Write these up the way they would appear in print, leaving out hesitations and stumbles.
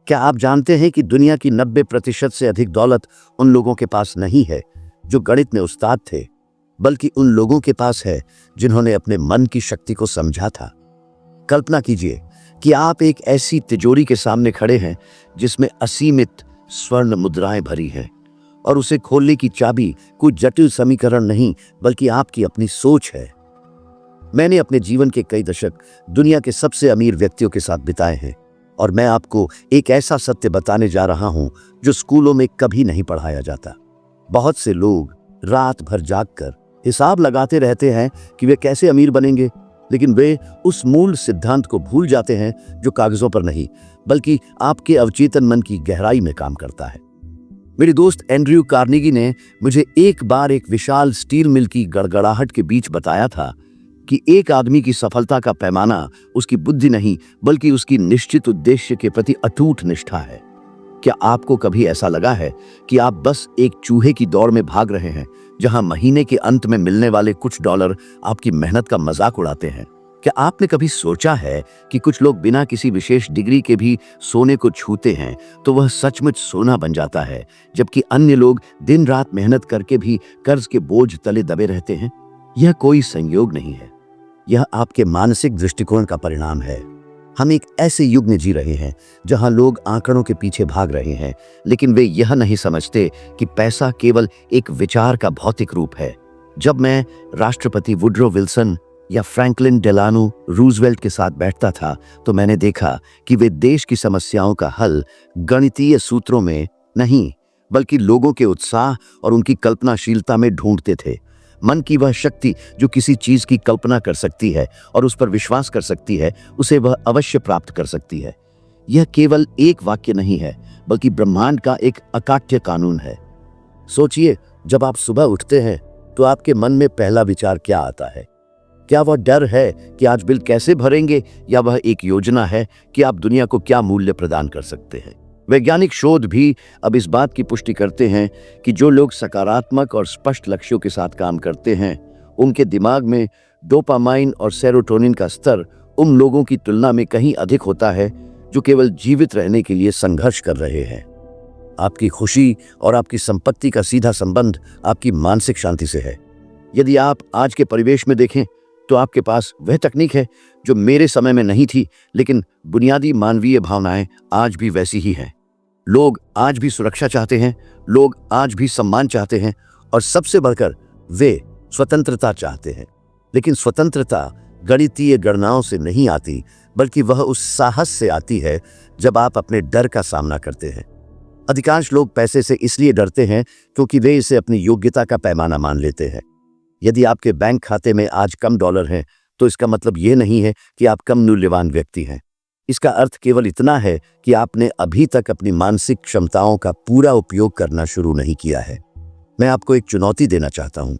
क्या आप जानते हैं कि दुनिया की 90% से अधिक दौलत उन लोगों के पास नहीं है जो गणित में उस्ताद थे, बल्कि उन लोगों के पास है जिन्होंने अपने मन की शक्ति को समझा था। कल्पना कीजिए कि आप एक ऐसी तिजोरी के सामने खड़े हैं जिसमें असीमित स्वर्ण मुद्राएं भरी हैं और उसे खोलने की चाबी कोई जटिल समीकरण नहीं बल्कि आपकी अपनी सोच है। मैंने अपने जीवन के कई दशक दुनिया के सबसे अमीर व्यक्तियों के साथ बिताए हैं और मैं आपको एक ऐसा सत्य बताने जा रहा हूं जो स्कूलों में कभी नहीं पढ़ाया जाता। बहुत से लोग रात भर जागकर हिसाब लगाते रहते हैं कि वे कैसे अमीर बनेंगे, लेकिन वे उस मूल सिद्धांत को भूल जाते हैं जो कागजों पर नहीं बल्कि आपके अवचेतन मन की गहराई में काम करता है। मेरे दोस्त एंड्रयू कार्नेगी ने मुझे एक बार एक विशाल स्टील मिल की गड़गड़ाहट के बीच बताया था कि एक आदमी की सफलता का पैमाना उसकी बुद्धि नहीं बल्कि उसकी निश्चित उद्देश्य के प्रति अटूट निष्ठा है। क्या आपको कभी ऐसा लगा है कि आप बस एक चूहे की दौड़ में भाग रहे हैं जहां महीने के अंत में मिलने वाले कुछ डॉलर आपकी मेहनत का मजाक उड़ाते हैं? क्या आपने कभी सोचा है कि कुछ लोग बिना किसी विशेष डिग्री के भी सोने को छूते हैं तो वह सचमुच सोना बन जाता है, जबकि अन्य लोग दिन रात मेहनत करके भी कर्ज के बोझ तले दबे रहते हैं? यह कोई संयोग नहीं है, यह आपके मानसिक दृष्टिकोण का परिणाम है। हम एक ऐसे युग में जी रहे हैं जहां लोग आंकड़ों के पीछे भाग रहे हैं, लेकिन वे यह नहीं समझते कि पैसा केवल एक विचार का भौतिक रूप है। जब मैं राष्ट्रपति वुड्रो विल्सन या फ्रैंकलिन डेलानो रूजवेल्ट के साथ बैठता था तो मैंने देखा कि वे देश की समस्याओं का हल गणितीय सूत्रों में नहीं बल्कि लोगों के उत्साह और उनकी कल्पनाशीलता में ढूंढते थे। मन की वह शक्ति जो किसी चीज की कल्पना कर सकती है और उस पर विश्वास कर सकती है, उसे वह अवश्य प्राप्त कर सकती है। यह केवल एक वाक्य नहीं है बल्कि ब्रह्मांड का एक अकाट्य कानून है। सोचिए, जब आप सुबह उठते हैं तो आपके मन में पहला विचार क्या आता है? क्या वह डर है कि आज बिल कैसे भरेंगे, या वह एक योजना है कि आप दुनिया को क्या मूल्य प्रदान कर सकते हैं? वैज्ञानिक शोध भी अब इस बात की पुष्टि करते हैं कि जो लोग सकारात्मक और स्पष्ट लक्ष्यों के साथ काम करते हैं, उनके दिमाग में डोपामाइन और सेरोटोनिन का स्तर उन लोगों की तुलना में कहीं अधिक होता है जो केवल जीवित रहने के लिए संघर्ष कर रहे हैं। आपकी खुशी और आपकी संपत्ति का सीधा संबंध आपकी मानसिक शांति से है। यदि आप आज के परिवेश में देखें तो आपके पास वह तकनीक है जो मेरे समय में नहीं थी, लेकिन बुनियादी मानवीय भावनाएं आज भी वैसी ही हैं। लोग आज भी सुरक्षा चाहते हैं, लोग आज भी सम्मान चाहते हैं और सबसे बढ़कर वे स्वतंत्रता चाहते हैं। लेकिन स्वतंत्रता गणितीय गणनाओं से नहीं आती बल्कि वह उस साहस से आती है जब आप अपने डर का सामना करते हैं। अधिकांश लोग पैसे से इसलिए डरते हैं क्योंकि वे इसे अपनी योग्यता का पैमाना मान लेते हैं। यदि आपके बैंक खाते में आज कम डॉलर हैं तो इसका मतलब यह नहीं है कि आप कम मूल्यवान व्यक्ति हैं। इसका अर्थ केवल इतना है कि आपने अभी तक अपनी मानसिक क्षमताओं का पूरा उपयोग करना शुरू नहीं किया है। मैं आपको एक चुनौती देना चाहता हूं।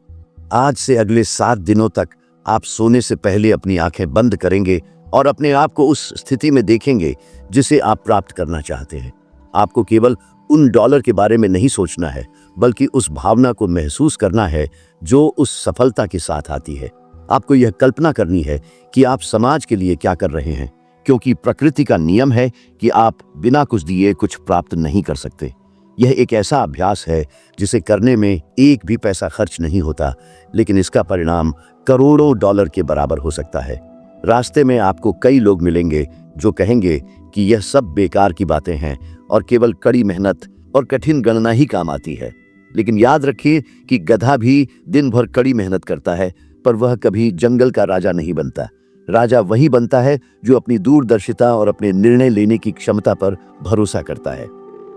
आज से अगले 7 दिनों तक आप सोने से पहले अपनी आंखें बंद करेंगे और अपने आप को उस स्थिति में देखेंगे जिसे आप प्राप्त करना चाहते हैं। आपको केवल उन डॉलर के बारे में नहीं सोचना है बल्कि उस भावना को महसूस करना है जो उस सफलता के साथ आती है। आपको यह कल्पना करनी है कि आप समाज के लिए क्या कर रहे हैं, क्योंकि प्रकृति का नियम है कि आप बिना कुछ दिए कुछ प्राप्त नहीं कर सकते। यह एक ऐसा अभ्यास है जिसे करने में एक भी पैसा खर्च नहीं होता, लेकिन इसका परिणाम करोड़ों डॉलर के बराबर हो सकता है। रास्ते में आपको कई लोग मिलेंगे जो कहेंगे कि यह सब बेकार की बातें हैं और केवल कड़ी मेहनत और कठिन गणना ही काम आती है। लेकिन याद रखिए कि गधा भी दिन भर कड़ी मेहनत करता है, पर वह कभी जंगल का राजा नहीं बनता। राजा वही बनता है जो अपनी दूरदर्शिता और अपने निर्णय लेने की क्षमता पर भरोसा करता है।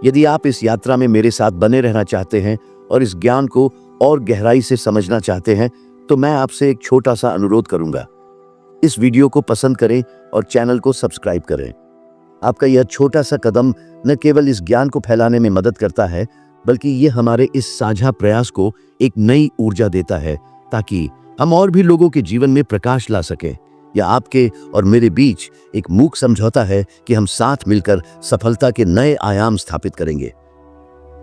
यदि आप इस यात्रा में मेरे साथ बने रहना चाहते हैं और इस ज्ञान को और गहराई से समझना चाहते हैं, तो मैं आपसे एक छोटा सा अनुरोध करूंगा। इस वीडियो को पसंद करें और चैनल को सब्सक्राइब करें। आपका यह छोटा सा कदम न केवल इस ज्ञान को फैलाने में मदद करता है, बल्कि यह हमारे इस साझा प्रयास को एक नई ऊर्जा देता है ताकि हम और भी लोगों के जीवन में प्रकाश ला सकें। या आपके और मेरे बीच एक मूक समझौता है कि हम साथ मिलकर सफलता के नए आयाम स्थापित करेंगे।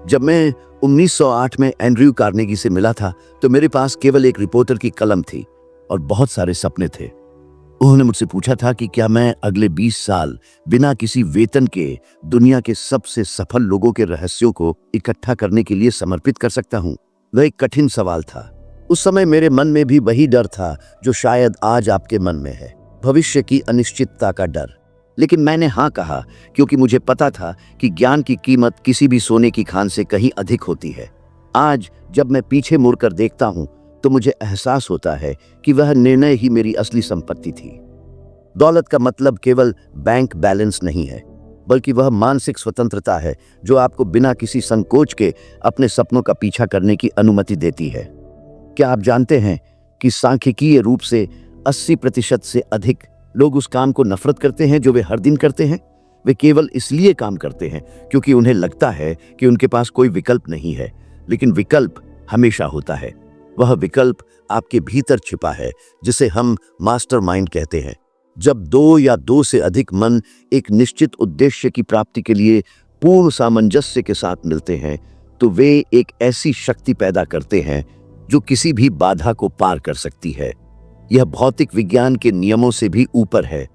जब मैं 1908 में एंड्रयू कार्नेगी से मिला था तो मेरे पास केवल एक रिपोर्टर की कलम थी और बहुत सारे सपने थे। उन्होंने मुझसे पूछा था कि क्या मैं अगले 20 साल बिना किसी वेतन के दुनिया के सबसे सफल लोगों के रहस्यों को इकट्ठा करने के लिए समर्पित कर सकता हूं। वह एक कठिन सवाल था। उस समय मेरे मन में भी वही डर था जो शायद आज आपके मन में है, भविष्य की अनिश्चितता का डर। लेकिन मैंने हाँ कहा क्योंकि मुझे पता था कि ज्ञान की कीमत किसी भी सोने की खान से कहीं अधिक होती है। आज जब मैं पीछे मुड़कर देखता हूं तो मुझे एहसास होता है कि वह निर्णय ही मेरी असली संपत्ति थी। दौलत का मतलब केवल बैंक बैलेंस नहीं है, बल्कि वह मानसिक स्वतंत्रता है जो आपको बिना किसी संकोच के अपने सपनों का पीछा करने की अनुमति देती है। क्या आप जानते हैं कि सांख्यिकीय रूप से 80% से अधिक लोग उस काम को नफरत करते हैं जो वे हर दिन करते हैं। वे केवल इसलिए काम करते हैं क्योंकि उन्हें लगता है कि उनके पास कोई विकल्प नहीं है। लेकिन विकल्प हमेशा होता है। वह विकल्प आपके भीतर छिपा है, जिसे हम मास्टरमाइंड कहते हैं। जब दो या दो से अधिक मन एक निश्चित उद्देश्य की प्राप्ति के लिए पूर्ण सामंजस्य के साथ मिलते हैं तो वे एक ऐसी शक्ति पैदा करते हैं जो किसी भी बाधा को पार कर सकती है। यह भौतिक विज्ञान के नियमों से भी ऊपर है।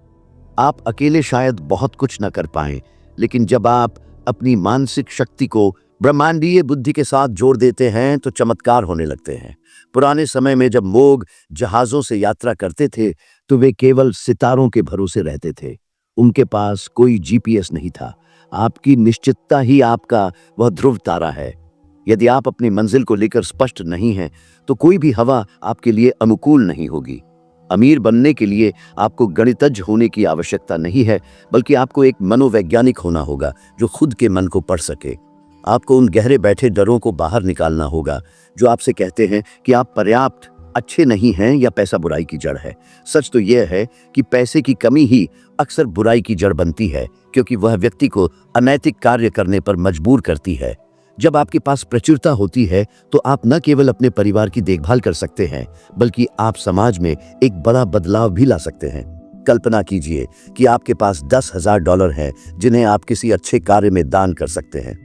आप अकेले शायद बहुत कुछ न कर पाएं, लेकिन जब आप अपनी मानसिक शक्ति को ब्रह्मांडीय बुद्धि के साथ जोड़ देते हैं तो चमत्कार होने लगते हैं। पुराने समय में जब लोग जहाजों से यात्रा करते थे तो वे केवल सितारों के भरोसे रहते थे। उनके पास कोई जीपीएस नहीं था। आपकी निश्चितता ही आपका वह ध्रुव तारा है। यदि आप अपनी मंजिल को लेकर स्पष्ट नहीं हैं तो कोई भी हवा आपके लिए अनुकूल नहीं होगी। अमीर बनने के लिए आपको गणितज्ञ होने की आवश्यकता नहीं है, बल्कि आपको एक मनोवैज्ञानिक होना होगा जो खुद के मन को पढ़ सके। आपको उन गहरे बैठे डरों को बाहर निकालना होगा जो आपसे कहते हैं कि आप पर्याप्त अच्छे नहीं हैं या पैसा बुराई की जड़ है। सच तो यह है कि पैसे की कमी ही अक्सर बुराई की जड़ बनती है, क्योंकि वह व्यक्ति को अनैतिक कार्य करने पर मजबूर करती है। जब आपके पास प्रचुरता होती है तो आप न केवल अपने परिवार की देखभाल कर सकते हैं, बल्कि आप समाज में एक बड़ा बदलाव भी ला सकते हैं। कल्पना कीजिए कि आपके पास $10,000 हैं जिन्हें आप किसी अच्छे कार्य में दान कर सकते हैं।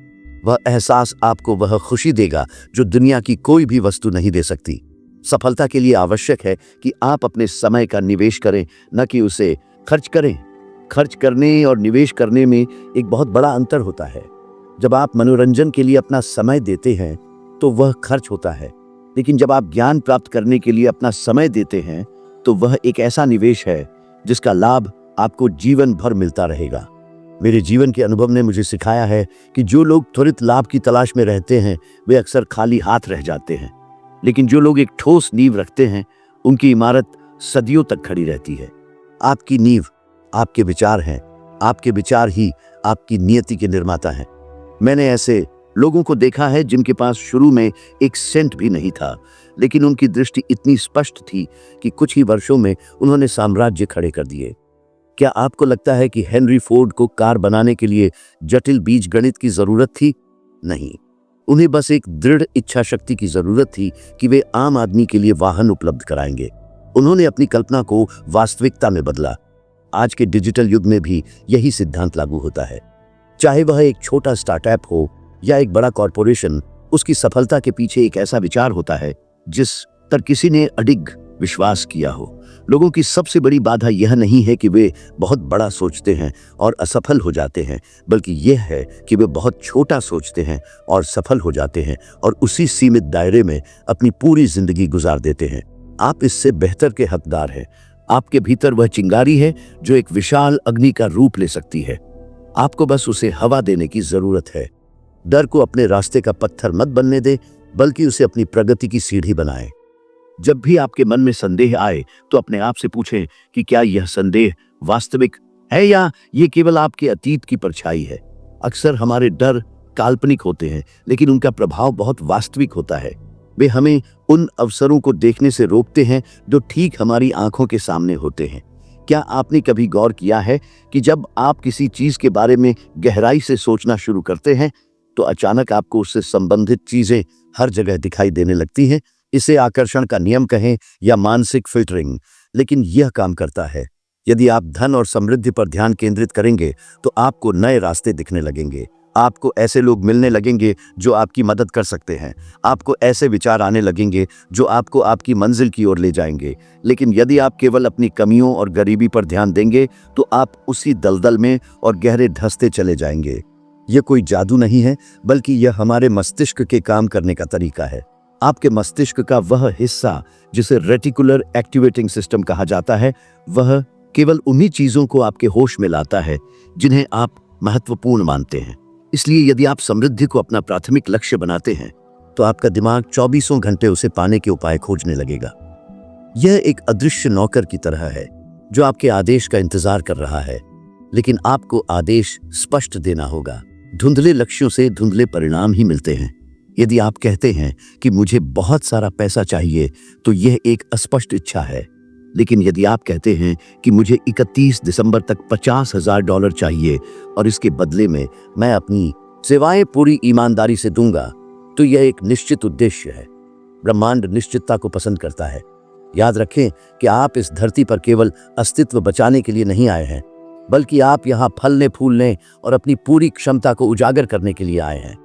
वह एहसास आपको वह खुशी देगा जो दुनिया की कोई भी वस्तु नहीं दे सकती। सफलता के लिए आवश्यक है कि आप अपने समय का निवेश करें, न कि उसे खर्च करें। खर्च करने और निवेश करने में एक बहुत बड़ा अंतर होता है। जब आप मनोरंजन के लिए अपना समय देते हैं तो वह खर्च होता है, लेकिन जब आप ज्ञान प्राप्त करने के लिए अपना समय देते हैं तो वह एक ऐसा निवेश है जिसका लाभ आपको जीवन भर मिलता रहेगा। मेरे जीवन के अनुभव ने मुझे सिखाया है कि जो लोग त्वरित लाभ की तलाश में रहते हैं वे अक्सर खाली हाथ रह जाते हैं, लेकिन जो लोग एक ठोस नींव रखते हैं उनकी इमारत सदियों तक खड़ी रहती है। आपकी नींव आपके विचार हैं। आपके विचार ही आपकी नियति के निर्माता हैं। मैंने ऐसे लोगों को देखा है जिनके पास शुरू में एक सेंट भी नहीं था, लेकिन उनकी दृष्टि इतनी स्पष्ट थी कि कुछ ही वर्षों में उन्होंने साम्राज्य खड़े कर दिए। क्या आपको लगता है कि हेनरी फोर्ड को कार बनाने के लिए जटिल बीजगणित की जरूरत थी? नहीं, उन्हें बस एक दृढ़ इच्छा शक्ति की जरूरत थी कि वे आम आदमी के लिए वाहन उपलब्ध कराएंगे। उन्होंने अपनी कल्पना को वास्तविकता में बदला। आज के डिजिटल युग में भी यही सिद्धांत लागू होता है। चाहे वह एक छोटा स्टार्टअप हो या एक बड़ा कॉरपोरेशन, उसकी सफलता के पीछे एक ऐसा विचार होता है जिस पर किसी ने अडिग विश्वास किया हो। लोगों की सबसे बड़ी बाधा यह नहीं है कि वे बहुत बड़ा सोचते हैं और असफल हो जाते हैं, बल्कि यह है कि वे बहुत छोटा सोचते हैं और सफल हो जाते हैं और उसी सीमित दायरे में अपनी पूरी जिंदगी गुजार देते हैं। आप इससे बेहतर के हकदार हैं। आपके भीतर वह चिंगारी है जो एक विशाल अग्नि का रूप ले सकती है। आपको बस उसे हवा देने की जरूरत है। डर को अपने रास्ते का पत्थर मत बनने दे, बल्कि उसे अपनी प्रगति की सीढ़ी बनाएं। जब भी आपके मन में संदेह आए तो अपने आप से पूछें कि क्या यह संदेह वास्तविक है या ये केवल आपके अतीत की परछाई है। अक्सर हमारे डर काल्पनिक होते हैं, लेकिन उनका प्रभाव बहुत वास्तविक होता है। वे हमें उन अवसरों को देखने से रोकते हैं जो ठीक हमारी आंखों के सामने होते हैं। क्या आपने कभी गौर किया है कि जब आप किसी चीज के बारे में गहराई से सोचना शुरू करते हैं तो अचानक आपको उससे संबंधित चीजें हर जगह दिखाई देने लगती हैं? इसे आकर्षण का नियम कहें या मानसिक फिल्टरिंग, लेकिन यह काम करता है। यदि आप धन और समृद्धि पर ध्यान केंद्रित करेंगे तो आपको नए रास्ते दिखने लगेंगे। आपको ऐसे लोग मिलने लगेंगे जो आपकी मदद कर सकते हैं। आपको ऐसे विचार आने लगेंगे जो आपको आपकी मंजिल की ओर ले जाएंगे। लेकिन यदि आप केवल अपनी कमियों और गरीबी पर ध्यान देंगे तो आप उसी दलदल में और गहरे धंसते चले जाएंगे। यह कोई जादू नहीं है, बल्कि यह हमारे मस्तिष्क के काम करने का तरीका है। आपके मस्तिष्क का वह हिस्सा जिसे रेटिकुलर एक्टिवेटिंग सिस्टम कहा जाता है, वह केवल उन्हीं चीजों को आपके होश में लाता है जिन्हें आप महत्वपूर्ण मानते हैं। इसलिए यदि आप समृद्धि को अपना प्राथमिक लक्ष्य बनाते हैं तो आपका दिमाग 24 घंटे उसे पाने के उपाय खोजने लगेगा। यह एक अदृश्य नौकर की तरह है जो आपके आदेश का इंतजार कर रहा है, लेकिन आपको आदेश स्पष्ट देना होगा। धुंधले लक्ष्यों से धुंधले परिणाम ही मिलते हैं। यदि आप कहते हैं कि मुझे बहुत सारा पैसा चाहिए तो यह एक अस्पष्ट इच्छा है, लेकिन यदि आप कहते हैं कि मुझे 31 दिसंबर तक $50,000 चाहिए और इसके बदले में मैं अपनी सेवाएं पूरी ईमानदारी से दूंगा, तो यह एक निश्चित उद्देश्य है। ब्रह्मांड निश्चितता को पसंद करता है। याद रखें कि आप इस धरती पर केवल अस्तित्व बचाने के लिए नहीं आए हैं, बल्कि आप यहाँ फलने फूलने और अपनी पूरी क्षमता को उजागर करने के लिए आए हैं।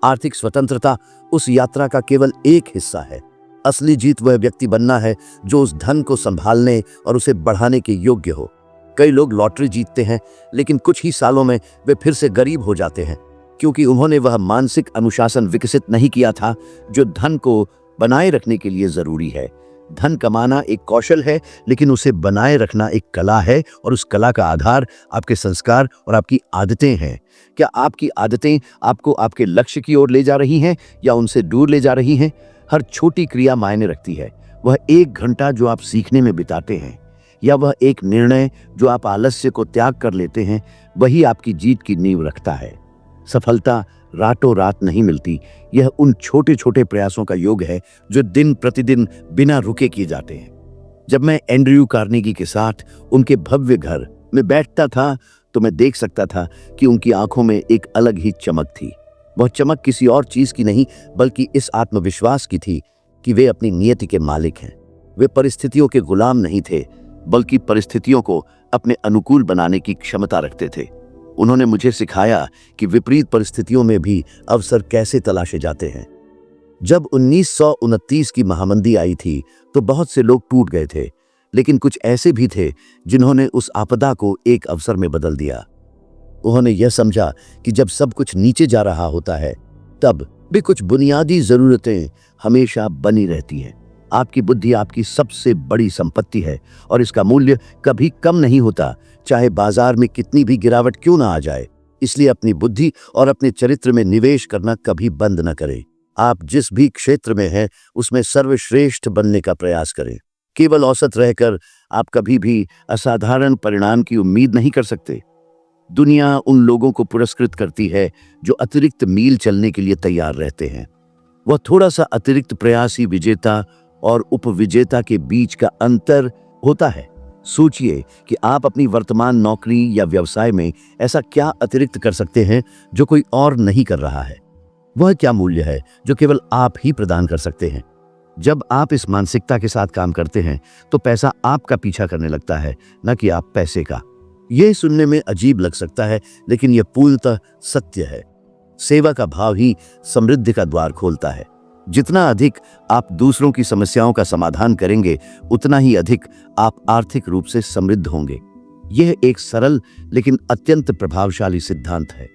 आर्थिक स्वतंत्रता उस यात्रा का केवल एक हिस्सा है। असली जीत वह व्यक्ति बनना है जो उस धन को संभालने और उसे बढ़ाने के योग्य हो। कई लोग लॉटरी जीतते हैं, लेकिन कुछ ही सालों में वे फिर से गरीब हो जाते हैं, क्योंकि उन्होंने वह मानसिक अनुशासन विकसित नहीं किया था जो धन को बनाए रखने के लिए जरूरी है। धन कमाना एक कौशल है, लेकिन उसे बनाए रखना एक कला है, और उस कला का आधार आपके संस्कार और आपकी आदतें हैं। क्या आपकी आदतें आपको आपके लक्ष्य की ओर ले जा रही हैं या उनसे दूर ले जा रही हैं? हर छोटी क्रिया मायने रखती है। वह 1 घंटा जो आप सीखने में बिताते हैं, या वह एक निर्णय जो आप आलस्य को त्याग कर लेते हैं, वही आपकी जीत की नींव रखता है। सफलता रातों रात नहीं मिलती। यह उन छोटे छोटे प्रयासों का योग है जो दिन प्रतिदिन बिना रुके किए जाते हैं। जब मैं एंड्रयू कार्नेगी के साथ उनके भव्य घर में बैठता था तो मैं देख सकता था कि उनकी आंखों में एक अलग ही चमक थी। वह चमक किसी और चीज की नहीं, बल्कि इस आत्मविश्वास की थी कि वे अपनी नियति के मालिक हैं। वे परिस्थितियों के गुलाम नहीं थे, बल्कि परिस्थितियों को अपने अनुकूल बनाने की क्षमता रखते थे। उन्होंने मुझे सिखाया कि विपरीत परिस्थितियों में भी अवसर कैसे तलाशे जाते हैं। जब 1929 की महामंदी आई थी तो बहुत से लोग टूट गए थे, लेकिन कुछ ऐसे भी थे जिन्होंने उस आपदा को एक अवसर में बदल दिया। उन्होंने यह समझा कि जब सब कुछ नीचे जा रहा होता है, तब भी कुछ बुनियादी जरूरतें हमेशा बनी रहती हैं। आपकी बुद्धि आपकी सबसे बड़ी संपत्ति है और इसका मूल्य कभी कम नहीं होता, चाहे बाजार में कितनी भी गिरावट क्यों ना आ जाए। इसलिए अपनी बुद्धि और अपने चरित्र में निवेश करना कभी बंद न करें। आप जिस भी क्षेत्र में हैं, उसमें सर्वश्रेष्ठ बनने का प्रयास करें। केवल औसत रहकर आप कभी भी असाधारण परिणाम की उम्मीद नहीं कर सकते। दुनिया उन लोगों को पुरस्कृत करती है जो अतिरिक्त मील चलने के लिए तैयार रहते हैं। वह थोड़ा सा अतिरिक्त प्रयास ही विजेता और उपविजेता के बीच का अंतर होता है। सोचिए कि आप अपनी वर्तमान नौकरी या व्यवसाय में ऐसा क्या अतिरिक्त कर सकते हैं जो कोई और नहीं कर रहा है। वह क्या मूल्य है जो केवल आप ही प्रदान कर सकते हैं। जब आप इस मानसिकता के साथ काम करते हैं तो पैसा आपका पीछा करने लगता है, न कि आप पैसे का। यह सुनने में अजीब लग सकता है, लेकिन यह पूर्णतः सत्य है। सेवा का भाव ही समृद्धि का द्वार खोलता है। जितना अधिक आप दूसरों की समस्याओं का समाधान करेंगे, उतना ही अधिक आप आर्थिक रूप से समृद्ध होंगे। यह एक सरल लेकिन अत्यंत प्रभावशाली सिद्धांत है।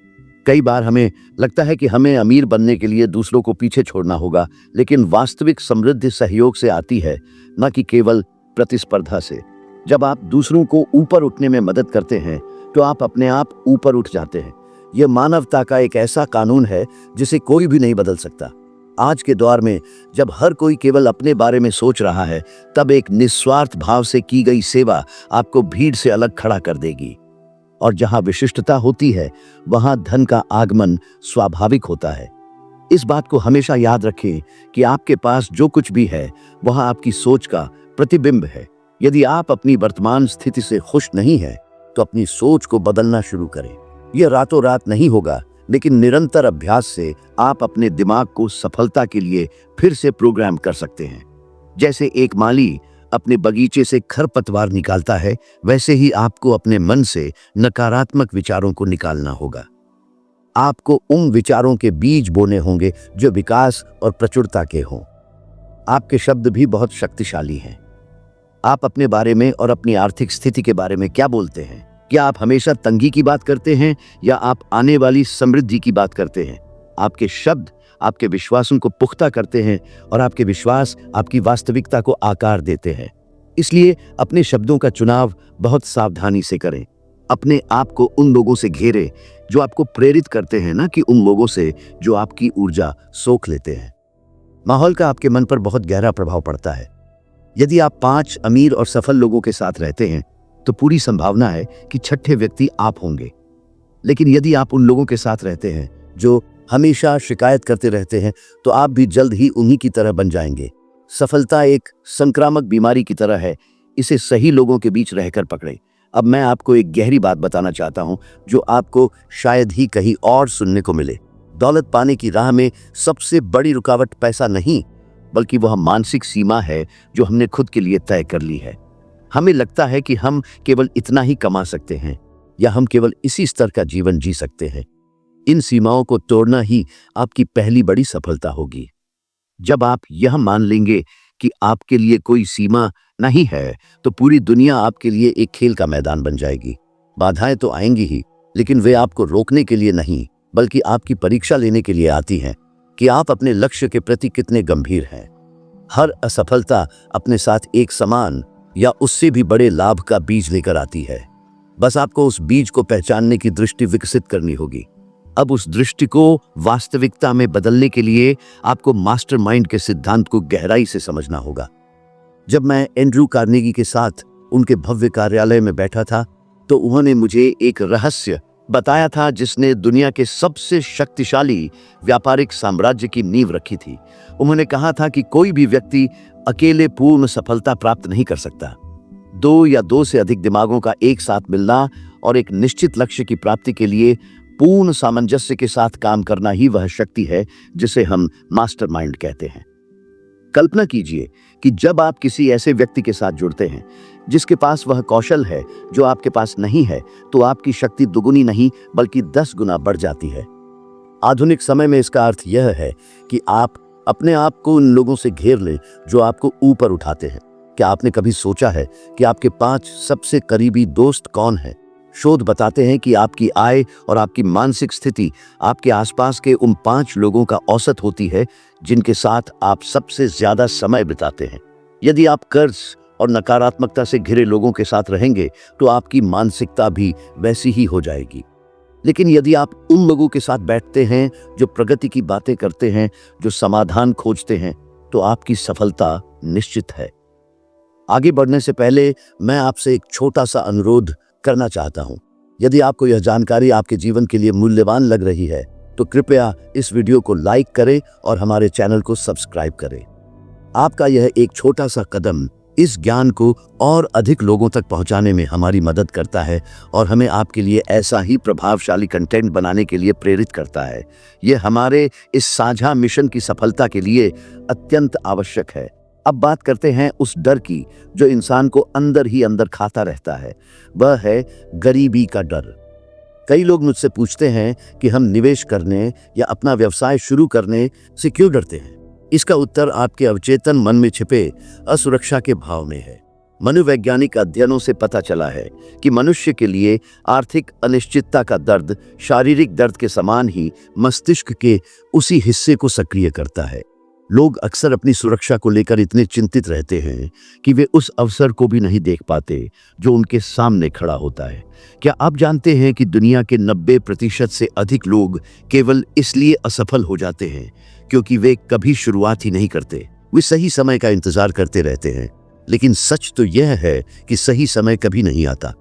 कई बार हमें लगता है कि हमें अमीर बनने के लिए दूसरों को पीछे छोड़ना होगा, लेकिन वास्तविक समृद्धि सहयोग से आती है, न कि केवल प्रतिस्पर्धा से। जब आप दूसरों को ऊपर उठने में मदद करते हैं तो आप अपने आप ऊपर उठ जाते हैं। यह मानवता का एक ऐसा कानून है जिसे कोई भी नहीं बदल सकता। आज के दौर में जब हर कोई केवल अपने बारे में सोच रहा है, तब एक निस्वार्थ भाव से की गई सेवा आपको भीड़ से अलग खड़ा कर देगी। और जहां विशिष्टता होती है, वहां धन का आगमन स्वाभाविक होता है। इस बात को हमेशा याद रखें कि आपके पास जो कुछ भी है, वह आपकी सोच का प्रतिबिंब है। यदि आप अपनी वर्तमान स्थिति से खुश नहीं हैं, तो अपनी सोच को बदलना शुरू करें। यह रातों रात नहीं होगा, लेकिन निरंतर अभ्यास से आप अपने दिमाग को सफलता के लिए फिर से प्रोग्राम कर सकते हैं। जैसे एक माली अपने बगीचे से खरपतवार निकालता है, वैसे ही आपको अपने मन से नकारात्मक विचारों को निकालना होगा। आपको उन विचारों के बीज बोने होंगे जो विकास और प्रचुरता के हों। आपके शब्द भी बहुत शक्तिशाली हैं। आप अपने बारे में और अपनी आर्थिक स्थिति के बारे में क्या बोलते हैं? क्या आप हमेशा तंगी की बात करते हैं या आप आने वाली समृद्धि की बात करते हैं? आपके शब्द आपके विश्वासों को पुख्ता करते हैं और आपके विश्वास आपकी वास्तविकता को आकार देते हैं। इसलिए अपने शब्दों का चुनाव बहुत सावधानी से करें। अपने आप को उन लोगों से घेरें जो आपको प्रेरित करते हैं, ना कि उन लोगों से जो आपकी ऊर्जा सोख लेते हैं। माहौल का आपके मन पर बहुत गहरा प्रभाव पड़ता है। यदि आप 5 अमीर और सफल लोगों के साथ रहते हैं तो पूरी संभावना है कि छठे व्यक्ति आप होंगे। लेकिन यदि आप उन लोगों के साथ रहते हैं जो हमेशा शिकायत करते रहते हैं तो आप भी जल्द ही उन्हीं की तरह बन जाएंगे। सफलता एक संक्रामक बीमारी की तरह है, इसे सही लोगों के बीच रहकर पकड़े। अब मैं आपको एक गहरी बात बताना चाहता हूं जो आपको शायद ही कहीं और सुनने को मिले। दौलत पाने की राह में सबसे बड़ी रुकावट पैसा नहीं, बल्कि वह मानसिक सीमा है जो हमने खुद के लिए तय कर ली है। हमें लगता है कि हम केवल इतना ही कमा सकते हैं या हम केवल इसी स्तर का जीवन जी सकते हैं। इन सीमाओं को तोड़ना ही आपकी पहली बड़ी सफलता होगी। जब आप यह मान लेंगे कि आपके लिए कोई सीमा नहीं है तो पूरी दुनिया आपके लिए एक खेल का मैदान बन जाएगी। बाधाएं तो आएंगी ही, लेकिन वे आपको रोकने के लिए नहीं बल्कि आपकी परीक्षा लेने के लिए आती हैं कि आप अपने लक्ष्य के प्रति कितने गंभीर हैं। हर असफलता अपने साथ एक समान या उससे भी बड़े लाभ का बीज लेकर आती है। बस आपको उस बीज को पहचानने की दृष्टि विकसित करनी होगी। अब उस दृष्टि को वास्तविकता में बदलने के लिए आपको मास्टरमाइंड के सिद्धांत को गहराई से समझना होगा। जब मैं एंड्रू कार्नेगी के साथ उनके भव्य कार्यालय में बैठा था तो उन्होंने मुझे एक रहस्य बताया था जिसने दुनिया के सबसे शक्तिशाली व्यापारिक साम्राज्य की नींव रखी थी। उन्होंने कहा था कि कोई भी व्यक्ति अकेले पूर्ण सफलता प्राप्त नहीं कर सकता। 2 या 2 से अधिक दिमागों का एक साथ मिलना और एक निश्चित लक्ष्य की प्राप्ति के लिए पूर्ण सामंजस्य के साथ काम करना ही वह शक्ति है जिसे हम मास्टरमाइंड कहते हैं। कल्पना कीजिए कि जब आप किसी ऐसे व्यक्ति के साथ जुड़ते हैं जिसके पास वह कौशल है जो आपके पास नहीं है, तो आपकी शक्ति दुगुनी नहीं बल्कि 10 गुना बढ़ जाती है। आधुनिक समय में इसका अर्थ यह है कि आप अपने आप को उन लोगों से घेर लें जो आपको ऊपर उठाते हैं। क्या आपने कभी सोचा है कि आपके 5 सबसे करीबी दोस्त कौन हैं? शोध बताते हैं कि आपकी आय और आपकी मानसिक स्थिति आपके आसपास के उन 5 लोगों का औसत होती है जिनके साथ आप सबसे ज्यादा समय बिताते हैं। यदि आप कर्ज और नकारात्मकता से घिरे लोगों के साथ रहेंगे तो आपकी मानसिकता भी वैसी ही हो जाएगी। लेकिन यदि आप उन लोगों के साथ बैठते हैं जो प्रगति की बातें करते हैं, जो समाधान खोजते हैं, तो आपकी सफलता निश्चित है। आगे बढ़ने से पहले मैं आपसे एक छोटा सा अनुरोध करना चाहता हूं। यदि आपको यह जानकारी आपके जीवन के लिए मूल्यवान लग रही है तो कृपया इस वीडियो को लाइक करें और हमारे चैनल को सब्सक्राइब करें। आपका यह एक छोटा सा कदम इस ज्ञान को और अधिक लोगों तक पहुंचाने में हमारी मदद करता है और हमें आपके लिए ऐसा ही प्रभावशाली कंटेंट बनाने के लिए प्रेरित करता है। यह हमारे इस साझा मिशन की सफलता के लिए अत्यंत आवश्यक है। अब बात करते हैं उस डर की जो इंसान को अंदर ही अंदर खाता रहता है। वह है गरीबी का डर। कई लोग मुझसे पूछते हैं कि हम निवेश करने या अपना व्यवसाय शुरू करने से क्यों डरते हैं। इसका उत्तर आपके अवचेतन मन में छिपे असुरक्षा के भाव में है। मनोवैज्ञानिक अध्ययनों से पता चला है कि मनुष्य के लिए आर्थिक अनिश्चितता का दर्द शारीरिक दर्द के समान ही मस्तिष्क के उसी हिस्से को सक्रिय करता है। लोग अक्सर अपनी सुरक्षा को लेकर इतने चिंतित रहते हैं कि वे उस अवसर को भी नहीं देख पाते जो उनके सामने खड़ा होता है। क्या आप जानते हैं कि दुनिया के 90% से अधिक लोग केवल इसलिए असफल हो जाते हैं क्योंकि वे कभी शुरुआत ही नहीं करते। वे सही समय का इंतजार करते रहते हैं, लेकिन सच तो यह है कि सही समय कभी नहीं आता।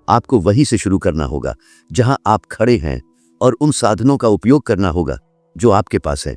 आपको वहीं से शुरू करना होगा जहां आप खड़े हैं और उन साधनों का उपयोग करना होगा जो आपके पास है।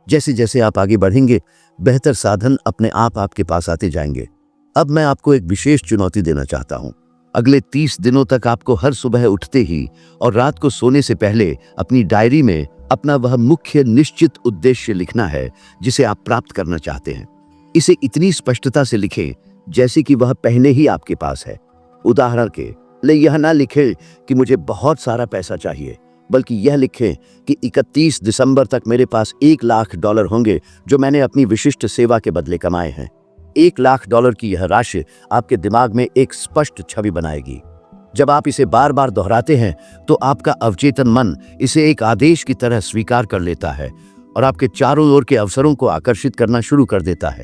जैसे जैसे आप आगे बढ़ेंगे, बेहतर साधन अपने आप आपके पास आते जाएंगे। अब मैं आपको एक विशेष चुनौती देना चाहता हूं। अगले 30 दिनों तक आपको हर सुबह उठते ही और रात को सोने से पहले अपनी डायरी में अपना वह मुख्य निश्चित उद्देश्य लिखना है जिसे आप प्राप्त करना चाहते हैं। इसे इतनी स्पष्टता से लिखें जैसे कि वह पहले ही आपके पास है। उदाहरण के लिए यह ना लिखें कि मुझे बहुत सारा पैसा चाहिए, बल्कि यह लिखें कि 31 दिसंबर तक मेरे पास $1,00,000 होंगे जो मैंने अपनी विशिष्ट सेवा के बदले कमाए हैं। $1,00,000 की यह राशि आपके दिमाग में एक स्पष्ट छवि बनाएगी। जब आप इसे बार बार दोहराते हैं तो आपका अवचेतन मन इसे एक आदेश की तरह स्वीकार कर लेता है और आपके चारों ओर के अवसरों को आकर्षित करना शुरू कर देता है।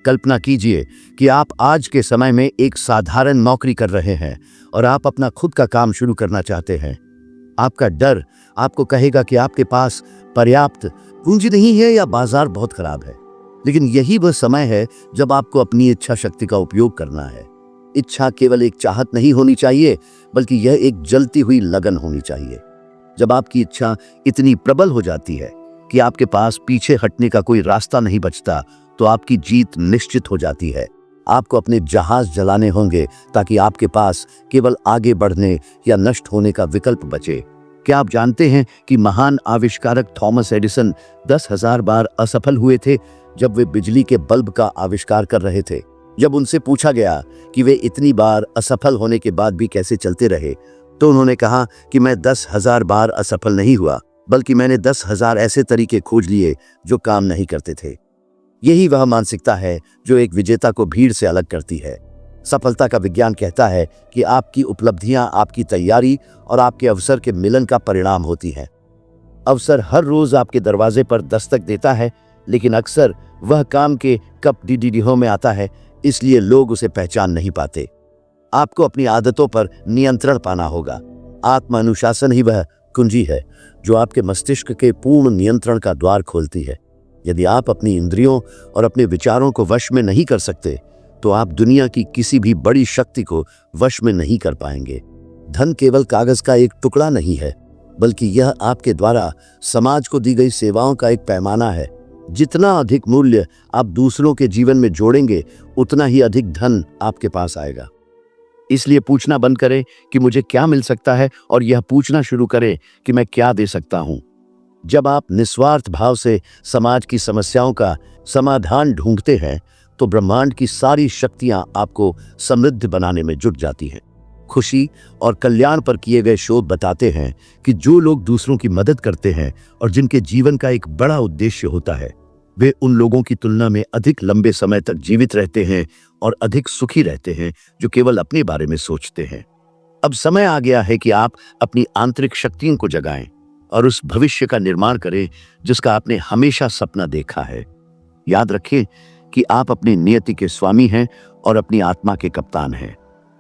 कल्पना कीजिए कि आप आज के समय में एक साधारण नौकरी कर रहे हैं और आप अपना खुद का काम शुरू करना चाहते हैं। आपका डर आपको कहेगा कि आपके पास पर्याप्त पूंजी नहीं है या बाजार बहुत खराब है, लेकिन यही वह समय है जब आपको अपनी इच्छा शक्ति का उपयोग करना है। इच्छा केवल एक चाहत नहीं होनी चाहिए, बल्कि यह एक जलती हुई लगन होनी चाहिए। जब आपकी इच्छा इतनी प्रबल हो जाती है कि आपके पास पीछे हटने का कोई रास्ता नहीं बचता, तो आपकी जीत निश्चित हो जाती है। आपको अपने जहाज जलाने होंगे ताकि आपके पास केवल आगे बढ़ने या नष्ट होने का विकल्प बचे। क्या आप जानते हैं कि महान आविष्कारक थॉमस एडिसन 10,000 बार असफल हुए थे जब वे बिजली के बल्ब का आविष्कार कर रहे थे? जब उनसे पूछा गया कि वे इतनी बार असफल होने के बाद भी कैसे चलते रहे, तो उन्होंने कहा कि मैं 10,000 बार असफल नहीं हुआ, बल्कि मैंने 10,000 ऐसे तरीके खोज लिए जो काम नहीं करते थे। यही वह मानसिकता है जो एक विजेता को भीड़ से अलग करती है। सफलता का विज्ञान कहता है कि आपकी उपलब्धियां आपकी तैयारी और आपके अवसर के मिलन का परिणाम होती हैं। अवसर हर रोज आपके दरवाजे पर दस्तक देता है, लेकिन अक्सर वह काम के कप डीडीडीहों में आता है, इसलिए लोग उसे पहचान नहीं पाते। आपको अपनी आदतों पर नियंत्रण पाना होगा। आत्म अनुशासन ही वह कुंजी है जो आपके मस्तिष्क के पूर्ण नियंत्रण का द्वार खोलती है। यदि आप अपनी इंद्रियों और अपने विचारों को वश में नहीं कर सकते, तो आप दुनिया की किसी भी बड़ी शक्ति को वश में नहीं कर पाएंगे। धन केवल कागज का एक टुकड़ा नहीं है, बल्कि यह आपके द्वारा समाज को दी गई सेवाओं का एक पैमाना है। जितना अधिक मूल्य आप दूसरों के जीवन में जोड़ेंगे, उतना ही अधिक धन आपके पास आएगा। इसलिए पूछना बंद करें कि मुझे क्या मिल सकता है और यह पूछना शुरू करें कि मैं क्या दे सकता हूं। जब आप निस्वार्थ भाव से समाज की समस्याओं का समाधान ढूंढते हैं, तो ब्रह्मांड की सारी शक्तियां आपको समृद्ध बनाने में जुट जाती हैं। खुशी और कल्याण पर किए गए शोध बताते हैं कि जो लोग दूसरों की मदद करते हैं और जिनके जीवन का एक बड़ा उद्देश्य होता है, वे उन लोगों की तुलना में अधिक लंबे समय तक जीवित रहते हैं और अधिक सुखी रहते हैं जो केवल अपने बारे में सोचते हैं। अब समय आ गया है कि आप अपनी आंतरिक शक्तियों को जगाएं और उस भविष्य का निर्माण करें जिसका आपने हमेशा सपना देखा है। याद रखें कि आप अपनी नियति के स्वामी हैं और अपनी आत्मा के कप्तान हैं।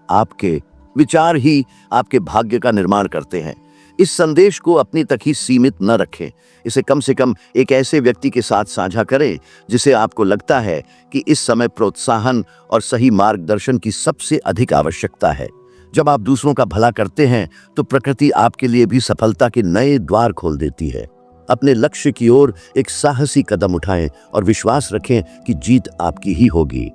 आपके विचार ही आपके भाग्य का निर्माण करते हैं। इस संदेश को अपने तक ही सीमित न रखें। इसे कम से कम एक ऐसे व्यक्ति के साथ साझा करें जिसे आपको लगता है कि इस समय प्रोत्साहन और सही मार्गदर्शन की सबसे अधिक आवश्यकता है। जब आप दूसरों का भला करते हैं, तो प्रकृति आपके लिए भी सफलता के नए द्वार खोल देती है। अपने लक्ष्य की ओर एक साहसी कदम उठाएं और विश्वास रखें कि जीत आपकी ही होगी।